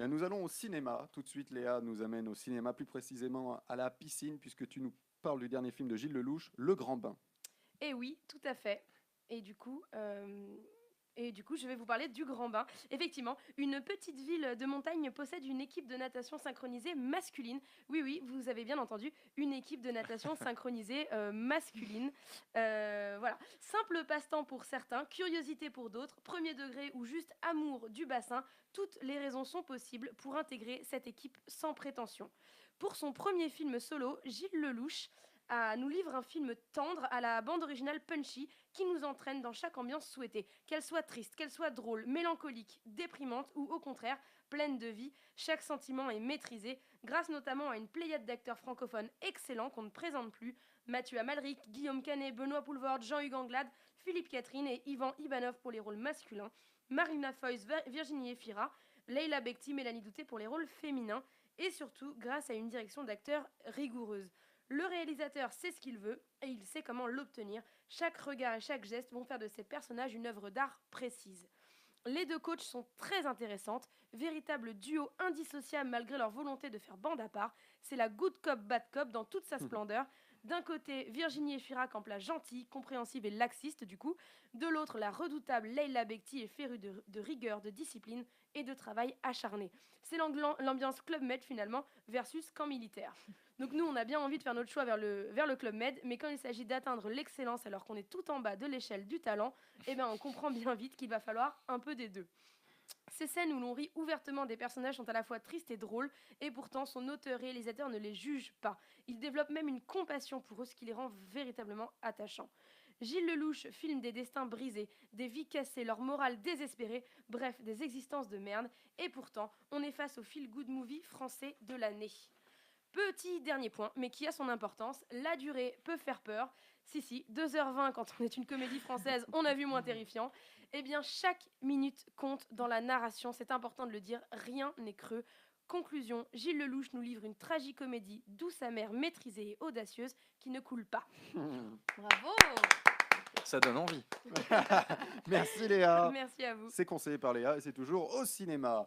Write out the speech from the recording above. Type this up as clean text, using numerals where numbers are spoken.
Bien, nous allons au cinéma. Tout de suite, Léa nous amène au cinéma, plus précisément à la piscine, puisque tu nous parles du dernier film de Gilles Lelouch, Le Grand Bain. Et oui, tout à fait. Et du coup, je vais vous parler du Grand Bain. Effectivement, une petite ville de montagne possède une équipe de natation synchronisée masculine. Oui, oui, vous avez bien entendu, une équipe de natation synchronisée masculine. Voilà, simple passe-temps pour certains, curiosité pour d'autres, premier degré ou juste amour du bassin. Toutes les raisons sont possibles pour intégrer cette équipe sans prétention. Pour son premier film solo, Gilles Lelouch nous livre un film tendre à la bande originale punchy qui nous entraîne dans chaque ambiance souhaitée, qu'elle soit triste, qu'elle soit drôle, mélancolique, déprimante ou au contraire pleine de vie. Chaque sentiment est maîtrisé grâce notamment à une pléiade d'acteurs francophones excellents qu'on ne présente plus: Mathieu Amalric, Guillaume Canet, Benoît Poulvord, Jean-Hugues Anglade, Philippe Catherine et Ivan Ivanov pour les rôles masculins, Marina Foïs, Virginie Efira, Leila Bekti, Mélanie Douté pour les rôles féminins, et surtout grâce à une direction d'acteurs rigoureuse. Le réalisateur sait ce qu'il veut et il sait comment l'obtenir. Chaque regard et chaque geste vont faire de ces personnages une œuvre d'art précise. Les deux coachs sont très intéressantes, véritable duo indissociable malgré leur volonté de faire bande à part. C'est la good cop bad cop dans toute sa splendeur. D'un côté, Virginie Efira en place gentille, compréhensive et laxiste du coup. De l'autre, la redoutable Leila Bekti est férue de rigueur, de discipline et de travail acharné. C'est l'ambiance Club Med finalement versus camp militaire. Donc nous, on a bien envie de faire notre choix vers le Club Med, mais quand il s'agit d'atteindre l'excellence alors qu'on est tout en bas de l'échelle du talent, eh bien on comprend bien vite qu'il va falloir un peu des deux. Ces scènes où l'on rit ouvertement des personnages sont à la fois tristes et drôles, et pourtant son auteur-réalisateur ne les juge pas. Il développe même une compassion pour eux, ce qui les rend véritablement attachants. Gilles Lelouch filme des destins brisés, des vies cassées, leur morale désespérée, bref, des existences de merde, et pourtant, on est face au feel-good movie français de l'année. Petit dernier point, mais qui a son importance, la durée peut faire peur. Si, si, 2h20 quand on est une comédie française, on a vu moins terrifiant. Eh bien, chaque minute compte dans la narration, c'est important de le dire, rien n'est creux. Conclusion, Gilles Lelouch nous livre une tragicomédie douce, amère, maîtrisée et audacieuse qui ne coule pas. Bravo. Ça donne envie. Merci Léa. Merci à vous. C'est conseillé par Léa et c'est toujours au cinéma.